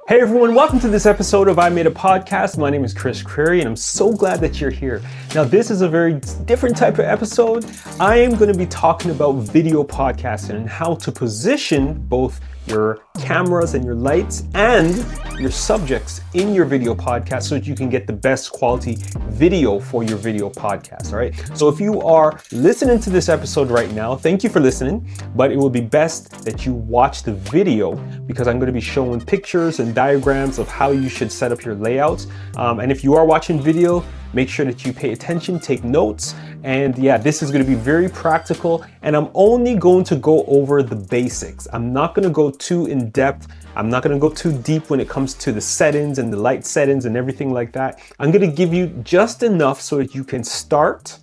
Hey everyone, welcome to this episode of I Made a Podcast. My name is Chris Creary and I'm so glad that you're here. Now this is a very different type of episode. I am going to be talking about video podcasting and how to position both your cameras and your lights and your subjects in your video podcast so that you can get the best quality video for your video podcast, all right? So if you are listening to this episode right now, thank you for listening, but it will be best that you watch the video because I'm going to be showing pictures and diagrams of how you should set up your layouts. And if you are watching video, make sure that you pay attention, take notes, and yeah, this is going to be very practical, and I'm only going to go over the basics. I'm not going to go too in depth. I'm not going to go too deep when it comes to the settings and the light settings and everything like that. I'm going to give you just enough so that you can start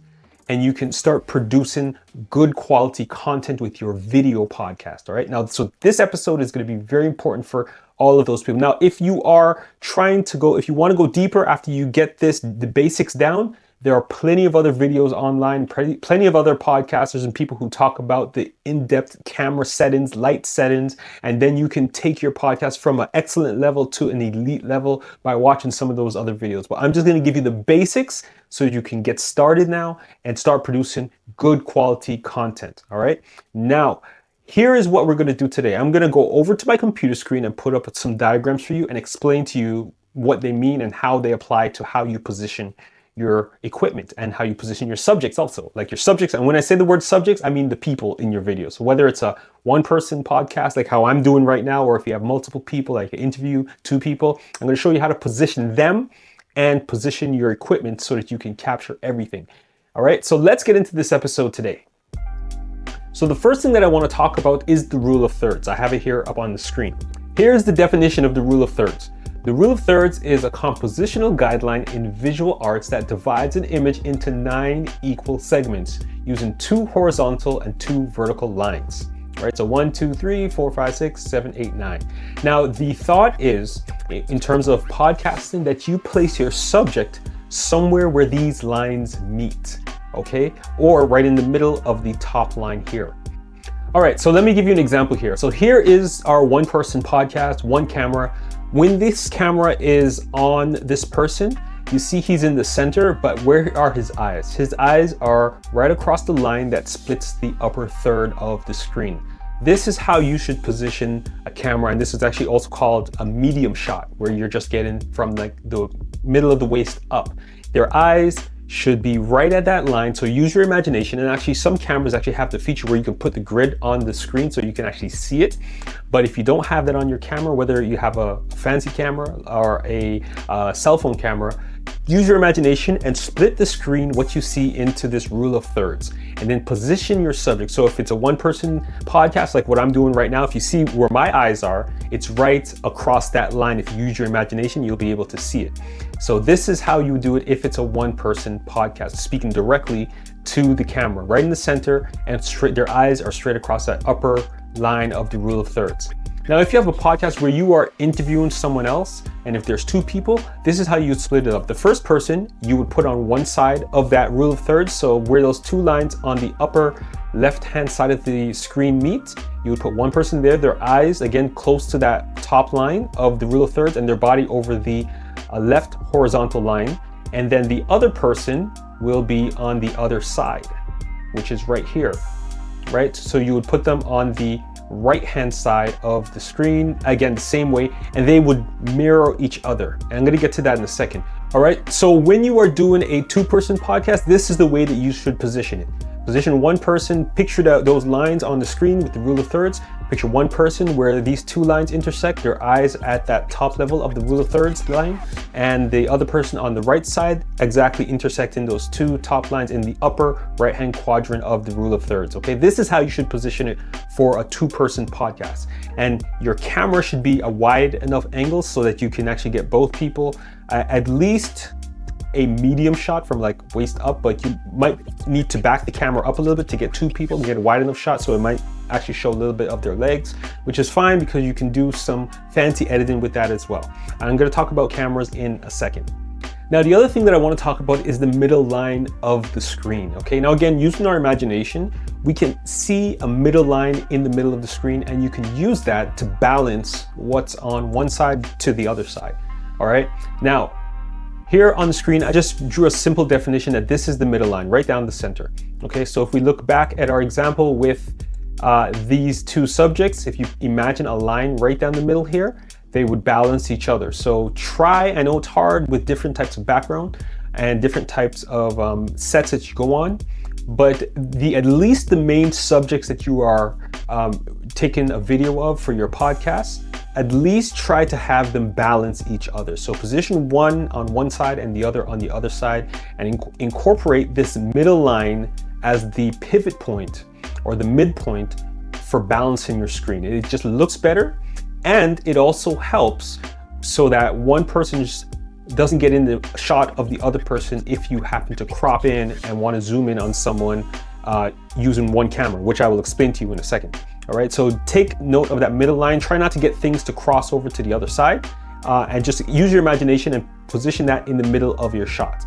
and you can start producing good quality content with your video podcast, all right? Now, so this episode is going to be very important for all of those people. Now, if you are trying to go, if you want to go deeper after you get the basics down, there are plenty of other videos online, plenty of other podcasters and people who talk about the in-depth camera settings, light settings, and then you can take your podcast from an excellent level to an elite level by watching some of those other videos. But I'm just going to give you the basics so you can get started now and start producing good quality content, all right? Now, here is what we're going to do today. I'm going to go over to my computer screen and put up some diagrams for you and explain to you what they mean and how they apply to how you position your equipment and how you position your subjects also, like your subjects. And when I say the word subjects, I mean the people in your video. So whether it's a one-person podcast, like how I'm doing right now, or if you have multiple people, like an interview, two people, I'm going to show you how to position them and position your equipment so that you can capture everything. All right, so let's get into this episode today. So the first thing that I want to talk about is the rule of thirds. I have it here up on the screen. Here's the definition of the rule of thirds. The rule of thirds is a compositional guideline in visual arts that divides an image into 9 equal segments using 2 horizontal and 2 vertical lines. Right, so 1, 2, 3, 4, 5, 6, 7, 8, 9. Now, the thought is, in terms of podcasting, that you place your subject somewhere where these lines meet, okay? Or right in the middle of the top line here. All right, so let me give you an example here. So here is our one-person podcast, one camera. When this camera is on this person, you see he's in the center, but where are his eyes? His eyes are right across the line that splits the upper third of the screen. This is how you should position a camera, and this is actually also called a medium shot, where you're just getting from like the middle of the waist up. Their eyes should be right at that line, so use your imagination. And actually some cameras actually have the feature where you can put the grid on the screen so you can actually see it. But if you don't have that on your camera, whether you have a fancy camera or a cell phone camera, use your imagination and split the screen, what you see, into this rule of thirds, and then position your subject. So if it's a one-person podcast like what I'm doing right now, if you see where my eyes are, it's right across that line. If you use your imagination, you'll be able to see it. So this is how you do it if it's a one-person podcast, speaking directly to the camera, right in the center, and straight, their eyes are straight across that upper line of the rule of thirds. Now, if you have a podcast where you are interviewing someone else, and if there's 2 people, this is how you would split it up. The first person you would put on one side of that rule of thirds. So where those 2 lines on the upper left-hand side of the screen meet, you would put one person there, their eyes, again, close to that top line of the rule of thirds, and their body over the left horizontal line. And then the other person will be on the other side, which is right here, right? So you would put them on the right-hand side of the screen, again, the same way, and they would mirror each other. And I'm gonna get to that in a second. All right, so when you are doing a 2-person podcast, this is the way that you should position it. Position one person, picture those lines on the screen with the rule of thirds. Picture one person where these 2 lines intersect, their eyes at that top level of the rule of thirds line, and the other person on the right side exactly intersecting those 2 top lines in the upper right-hand quadrant of the rule of thirds, okay? This is how you should position it for a 2-person podcast. And your camera should be a wide enough angle so that you can actually get both people at least a medium shot from like waist up, but you might need to back the camera up a little bit to get 2 people and get a wide enough shot, so it might actually show a little bit of their legs, which is fine because you can do some fancy editing with that as well. I'm going to talk about cameras in a second. Now, the other thing that I want to talk about is the middle line of the screen. Okay, now again, using our imagination, we can see a middle line in the middle of the screen, and you can use that to balance what's on one side to the other side. All right, now here on the screen, I just drew a simple definition that this is the middle line, right down the center. Okay, so if we look back at our example with these two subjects, if you imagine a line right down the middle here, they would balance each other. So try, I know it's hard with different types of background and different types of sets that you go on, but at least the main subjects that you are taking a video of for your podcast, at least try to have them balance each other. So position one on one side and the other on the other side, and incorporate this middle line as the pivot point or the midpoint for balancing your screen. It just looks better, and it also helps so that one person just doesn't get in the shot of the other person if you happen to crop in and want to zoom in on someone using one camera, which I will explain to you in a second. All right, so take note of that middle line. Try not to get things to cross over to the other side, and just use your imagination and position that in the middle of your shot.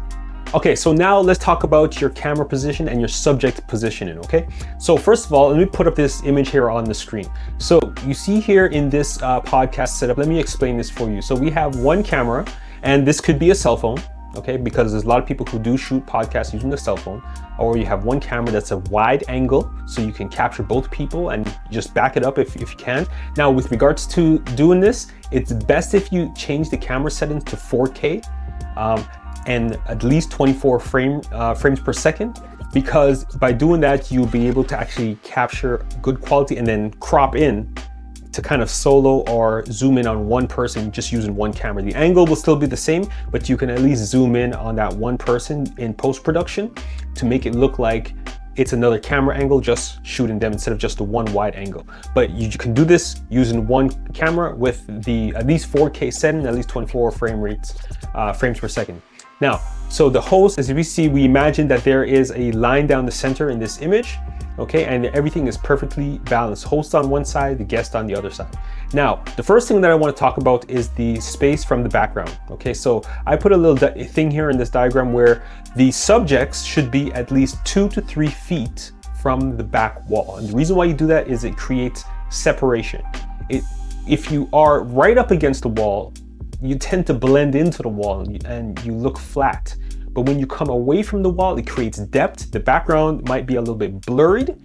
Okay, so now let's talk about your camera position and your subject positioning, okay? So first of all, let me put up this image here on the screen. So you see here in this podcast setup, let me explain this for you. So we have one camera, and this could be a cell phone, okay? Because there's a lot of people who do shoot podcasts using the cell phone. Or you have one camera that's a wide angle, so you can capture both people and just back it up if you can. Now, with regards to doing this, it's best if you change the camera settings to 4K. And at least 24 frames per second, because by doing that, you'll be able to actually capture good quality and then crop in to kind of solo or zoom in on one person just using one camera. The angle will still be the same, but you can at least zoom in on that one person in post-production to make it look like it's another camera angle just shooting them instead of just the one wide angle. But you can do this using one camera with the at least 4K setting, at least 24 frames per second. Now, so the host, as we see, we imagine that there is a line down the center in this image, okay, and everything is perfectly balanced. Host on one side, the guest on the other side. Now, the first thing that I want to talk about is the space from the background, okay? So I put a little thing here in this diagram where the subjects should be at least 2 to 3 feet from the back wall. And the reason why you do that is it creates separation. If you are right up against the wall, you tend to blend into the wall and you look flat. But when you come away from the wall, it creates depth. The background might be a little bit blurred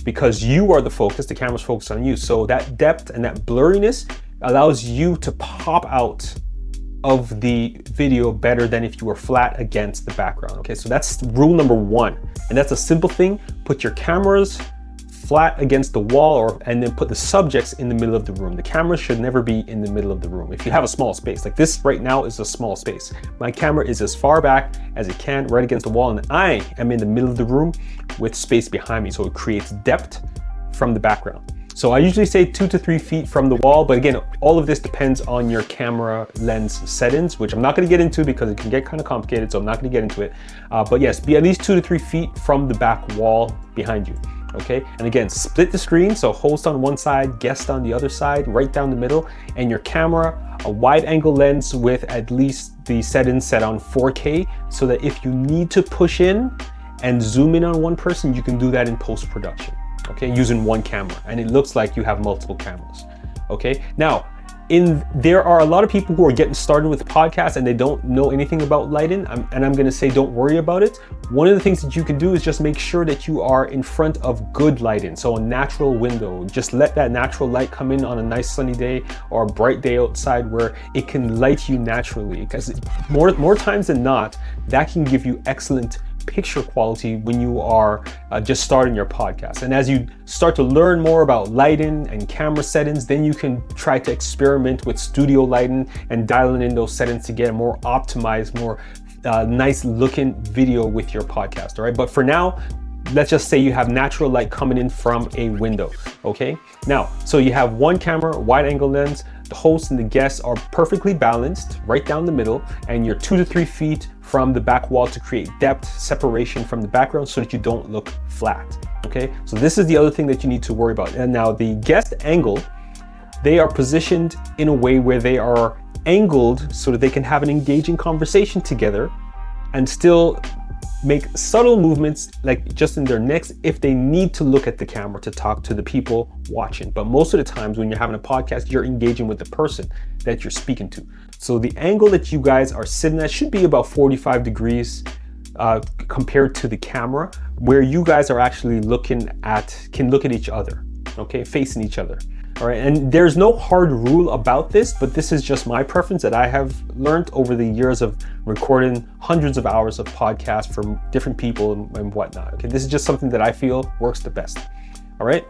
because you are the focus, the camera's focused on you. So that depth and that blurriness allows you to pop out of the video better than if you were flat against the background. Okay, so that's rule number one. And that's a simple thing. Put your cameras flat against the wall, and then put the subjects in the middle of the room. The camera should never be in the middle of the room. If you have a small space, like this right now is a small space. My camera is as far back as it can, right against the wall, and I am in the middle of the room with space behind me, so it creates depth from the background. So I usually say 2 to 3 feet from the wall, but again, all of this depends on your camera lens settings, which I'm not gonna get into because it can get kind of complicated, so I'm not gonna get into it. But yes, be at least 2 to 3 feet from the back wall behind you. Okay, and again, split the screen, so host on one side, guest on the other side, right down the middle, and your camera, a wide angle lens with at least the settings set on 4K, so that if you need to push in and zoom in on one person, you can do that in post-production, okay, using one camera, and it looks like you have multiple cameras, okay? Now, there are a lot of people who are getting started with podcasts and they don't know anything about lighting, and I'm gonna say don't worry about it. One of the things that you can do is just make sure that you are in front of good lighting, so a natural window. Just let that natural light come in on a nice sunny day or a bright day outside where it can light you naturally, because more times than not, that can give you excellent picture quality when you are just starting your podcast. And as you start to learn more about lighting and camera settings, then you can try to experiment with studio lighting and dialing in those settings to get a more optimized, more nice looking video with your podcast. All right, but for now, let's just say you have natural light coming in from a window, okay? Now, so you have one camera, wide angle lens, the host and the guests are perfectly balanced right down the middle, and you're 2 to 3 feet from the back wall to create depth, separation from the background so that you don't look flat, okay? So this is the other thing that you need to worry about. And now the guest angle, they are positioned in a way where they are angled so that they can have an engaging conversation together and still make subtle movements, like just in their necks, if they need to look at the camera to talk to the people watching. But most of the times when you're having a podcast, you're engaging with the person that you're speaking to. So the angle that you guys are sitting at should be about 45 degrees compared to the camera, where you guys are actually can look at each other, okay, facing each other. All right, and there's no hard rule about this, but this is just my preference that I have learned over the years of recording hundreds of hours of podcasts from different people and whatnot. Okay, this is just something that I feel works the best. All right.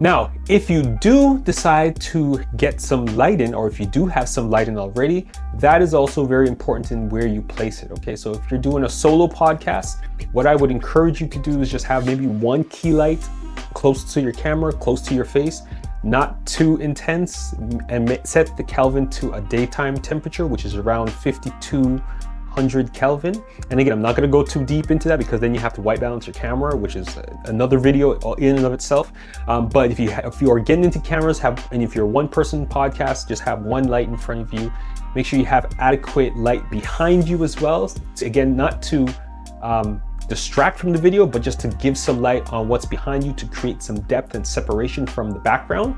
Now, if you do decide to get some lighting, or if you do have some lighting already, that is also very important in where you place it. Okay, so if you're doing a solo podcast, what I would encourage you to do is just have maybe one key light close to your camera, close to your face, not too intense, and set the Kelvin to a daytime temperature, which is around 5200 Kelvin. And again, I'm not going to go too deep into that because then you have to white balance your camera, which is another video in and of itself. But if you are getting into cameras, and if you're a one-person podcast, just have one light in front of you. Make sure you have adequate light behind you as well. Again, not to distract from the video, but just to give some light on what's behind you to create some depth and separation from the background,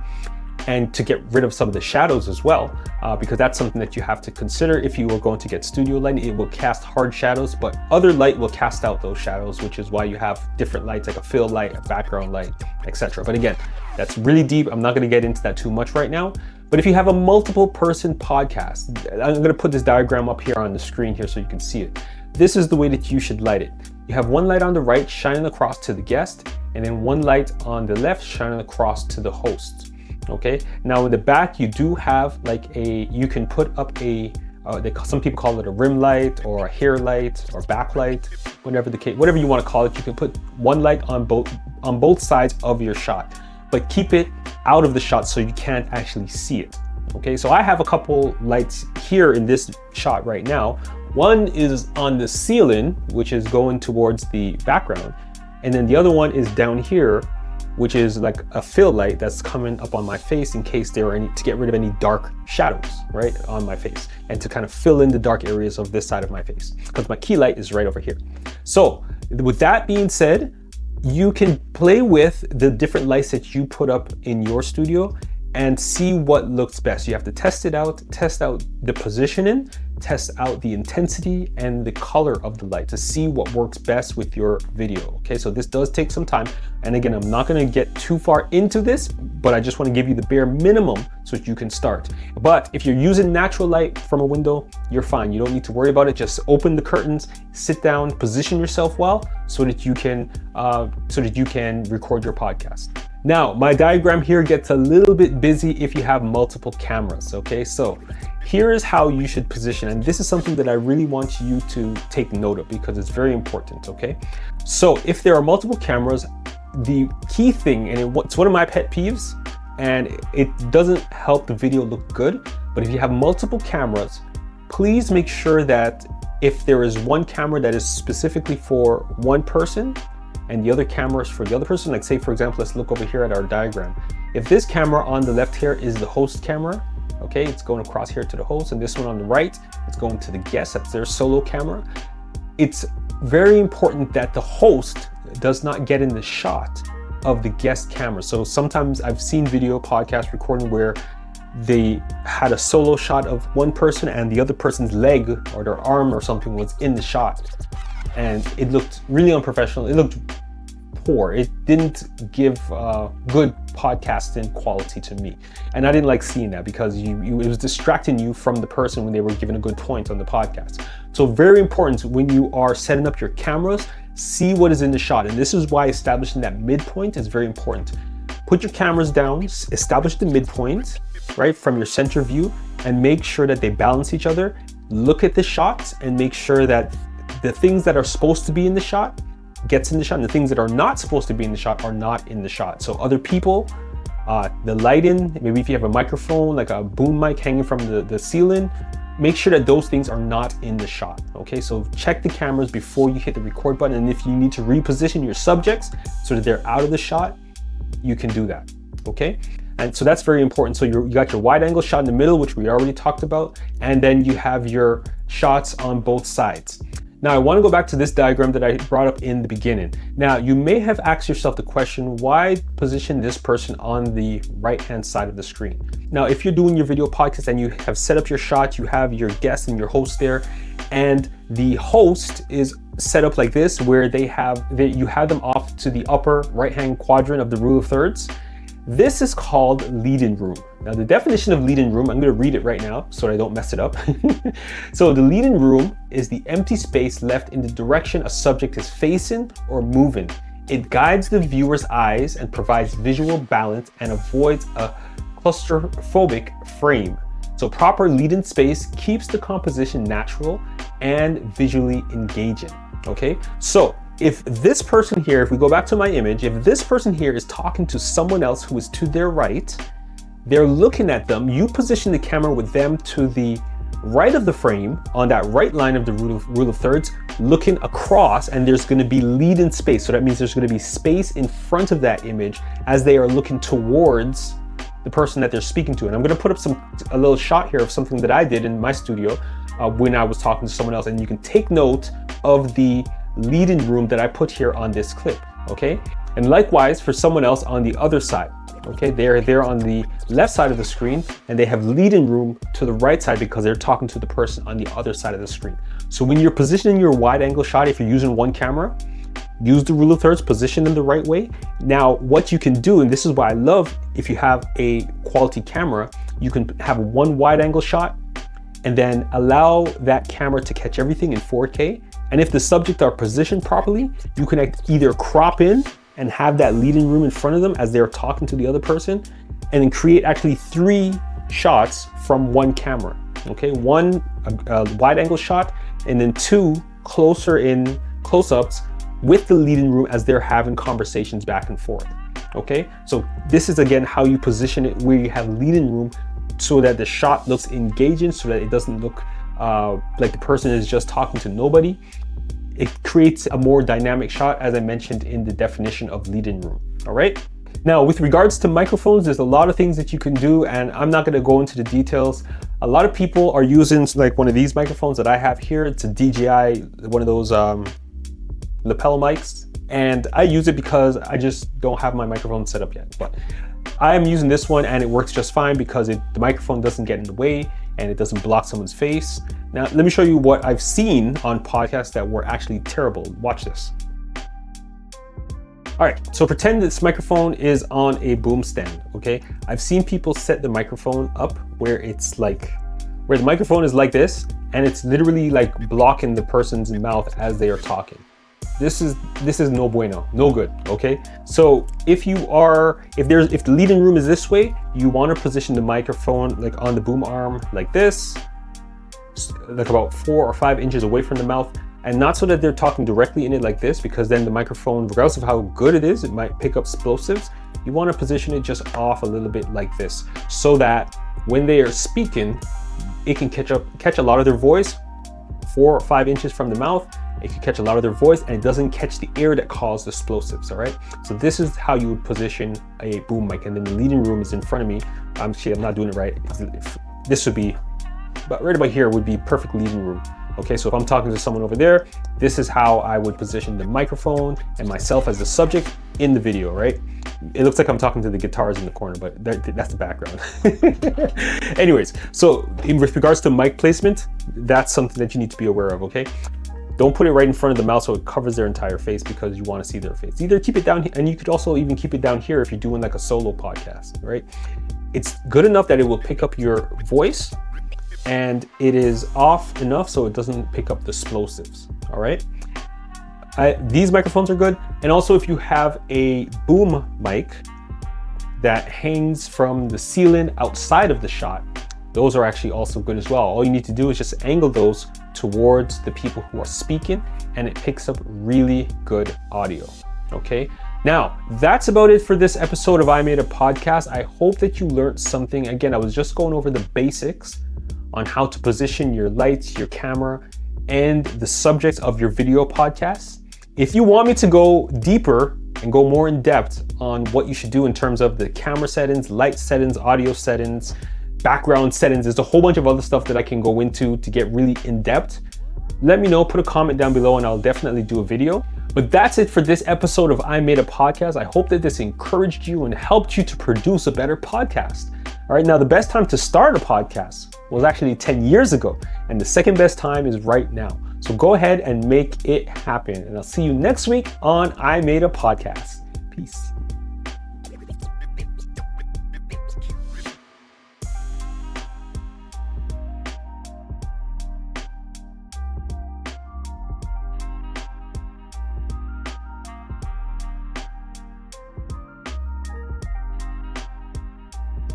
and to get rid of some of the shadows as well, because that's something that you have to consider. If you are going to get studio lighting, it will cast hard shadows, but other light will cast out those shadows, which is why you have different lights, like a fill light, a background light, etc. But again, that's really deep. I'm not going to get into that too much right now. But if you have a multiple person podcast, I'm going to put this diagram up here on the screen here so you can see it. This is the way that you should light it. You have one light on the right shining across to the guest, and then one light on the left shining across to the host. Okay, now in the back you do have like you can put up some people call it a rim light or a hair light or backlight, whatever the case, whatever you want to call it. You can put one light on both sides of your shot, but keep it out of the shot so you can't actually see it. Okay, so I have a couple lights here in this shot right now. One is on the ceiling, which is going towards the background. And then the other one is down here, which is like a fill light that's coming up on my face in case there are any, to get rid of any dark shadows, right, on my face, and to kind of fill in the dark areas of this side of my face, because my key light is right over here. So with that being said, you can play with the different lights that you put up in your studio and see what looks best. You have to test it out, test out the positioning, test out the intensity and the color of the light to see what works best with your video. Okay, so this does take some time. And again, I'm not gonna get too far into this, but I just wanna give you the bare minimum so that you can start. But if you're using natural light from a window, you're fine. You don't need to worry about it. Just open the curtains, sit down, position yourself well so that you can record your podcast. Now, my diagram here gets a little bit busy if you have multiple cameras, okay? So here is how you should position, and this is something that I really want you to take note of because it's very important, okay? So if there are multiple cameras, the key thing, and it's one of my pet peeves, and it doesn't help the video look good, but if you have multiple cameras, please make sure that if there is one camera that is specifically for one person, and the other camera is for the other person, like say for example, let's look over here at our diagram. If this camera on the left here is the host camera, okay, it's going across here to the host, and this one on the right, it's going to the guest, that's their solo camera. It's very important that the host does not get in the shot of the guest camera. So sometimes I've seen video podcast recording where they had a solo shot of one person and the other person's leg or their arm or something was in the shot. And it looked really unprofessional. It looked poor. It didn't give good podcasting quality to me. And I didn't like seeing that because it was distracting you from the person when they were giving a good point on the podcast. So very important when you are setting up your cameras, see what is in the shot. And this is why establishing that midpoint is very important. Put your cameras down, establish the midpoint, right, from your center view, and make sure that they balance each other. Look at the shots and make sure that the things that are supposed to be in the shot gets in the shot, and the things that are not supposed to be in the shot are not in the shot. So other people, the lighting, maybe if you have a microphone, like a boom mic hanging from the ceiling, make sure that those things are not in the shot, okay? So check the cameras before you hit the record button, and if you need to reposition your subjects so that they're out of the shot, you can do that, okay? And so that's very important. So you got your wide angle shot in the middle, which we already talked about, and then you have your shots on both sides. Now I want to go back to this diagram that I brought up in the beginning. Now you may have asked yourself the question, why position this person on the right-hand side of the screen? Now, if you're doing your video podcast and you have set up your shot, you have your guest and your host there, and the host is set up like this, where you have them off to the upper right-hand quadrant of the rule of thirds. This is called lead-in room. Now the definition of lead-in room, I'm going to read it right now so I don't mess it up. So the lead-in room is the empty space left in the direction a subject is facing or moving. It guides the viewer's eyes and provides visual balance and avoids a claustrophobic frame. So proper lead-in space keeps the composition natural and visually engaging. Okay, so if this person here, if we go back to my image, if this person here is talking to someone else who is to their right, they're looking at them, you position the camera with them to the right of the frame on that right line of the rule of thirds, looking across, and there's going to be lead-in space. So that means there's going to be space in front of that image as they are looking towards the person that they're speaking to. And I'm going to put up a little shot here of something that I did in my studio when I was talking to someone else, and you can take note of the lead-in room that I put here on this clip, okay? And likewise for someone else on the other side, okay? They're on the left side of the screen and they have lead-in room to the right side because they're talking to the person on the other side of the screen. So when you're positioning your wide angle shot, if you're using one camera, use the rule of thirds, position them the right way. Now, what you can do, and this is why I love, if you have a quality camera, you can have one wide angle shot and then allow that camera to catch everything in 4K. And if the subject are positioned properly, you can either crop in and have that lead-in room in front of them as they're talking to the other person, and then create actually 3 shots from one camera. Okay, one wide angle shot, and then 2 close-ups with the lead-in room as they're having conversations back and forth. Okay, so this is again how you position it, where you have lead-in room so that the shot looks engaging, so that it doesn't look like the person is just talking to nobody. It creates a more dynamic shot, as I mentioned in the definition of lead-in room. All right. Now, with regards to microphones, there's a lot of things that you can do, and I'm not going to go into the details. A lot of people are using like one of these microphones that I have here. It's a DJI, one of those lapel mics, and I use it because I just don't have my microphone set up yet. But I am using this one and it works just fine because the microphone doesn't get in the way and it doesn't block someone's face. Now, let me show you what I've seen on podcasts that were actually terrible. Watch this. All right, so pretend this microphone is on a boom stand, okay? I've seen people set the microphone up where the microphone is like this, and it's literally like blocking the person's mouth as they are talking. This is no bueno, no good, okay? So if the lead-in room is this way, you want to position the microphone like on the boom arm like this, like about 4 or 5 inches away from the mouth, and not so that they're talking directly in it like this, because then the microphone, regardless of how good it is, it might pick up explosives. You want to position it just off a little bit like this, so that when they are speaking, it can catch a lot of their voice 4 or 5 inches from the mouth. It can catch a lot of their voice, and it doesn't catch the air that causes explosives. All right. So this is how you would position a boom mic, and then the lead-in room is in front of me. I'm not doing it right. This would be, but right about here would be perfect lead-in room. Okay, so if I'm talking to someone over there, this is how I would position the microphone and myself as the subject in the video, right? It looks like I'm talking to the guitars in the corner, but that's the background. Anyways, so with regards to mic placement, that's something that you need to be aware of, okay? Don't put it right in front of the mouth so it covers their entire face, because you want to see their face. Either keep it down here, and you could also even keep it down here if you're doing like a solo podcast, right? It's good enough that it will pick up your voice, and it is off enough so it doesn't pick up the explosives, all right? These microphones are good. And also if you have a boom mic that hangs from the ceiling outside of the shot, those are actually also good as well. All you need to do is just angle those towards the people who are speaking, and it picks up really good audio, okay? Now, that's about it for this episode of I Made a Podcast. I hope that you learned something. Again, I was just going over the basics on how to position your lights, your camera, and the subjects of your video podcasts. If you want me to go deeper and go more in depth on what you should do in terms of the camera settings, light settings, audio settings, background settings. There's a whole bunch of other stuff that I can go into to get really in depth. Let me know, put a comment down below and I'll definitely do a video. But that's it for this episode of I Made a Podcast. I hope that this encouraged you and helped you to produce a better podcast. All right, now the best time to start a podcast was actually 10 years ago, and the second best time is right now. So go ahead and make it happen. And I'll see you next week on I Made a Podcast. Peace.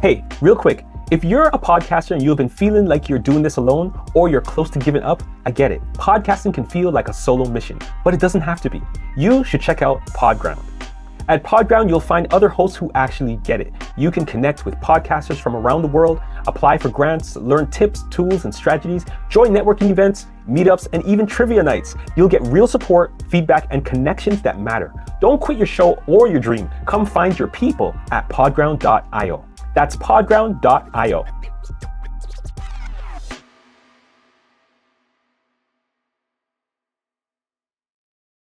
Hey, real quick, if you're a podcaster and you've been feeling like you're doing this alone or you're close to giving up, I get it. Podcasting can feel like a solo mission, but it doesn't have to be. You should check out Podground. At Podground, you'll find other hosts who actually get it. You can connect with podcasters from around the world, apply for grants, learn tips, tools, and strategies, join networking events, meetups, and even trivia nights. You'll get real support, feedback, and connections that matter. Don't quit your show or your dream. Come find your people at podground.io. That's podground.io.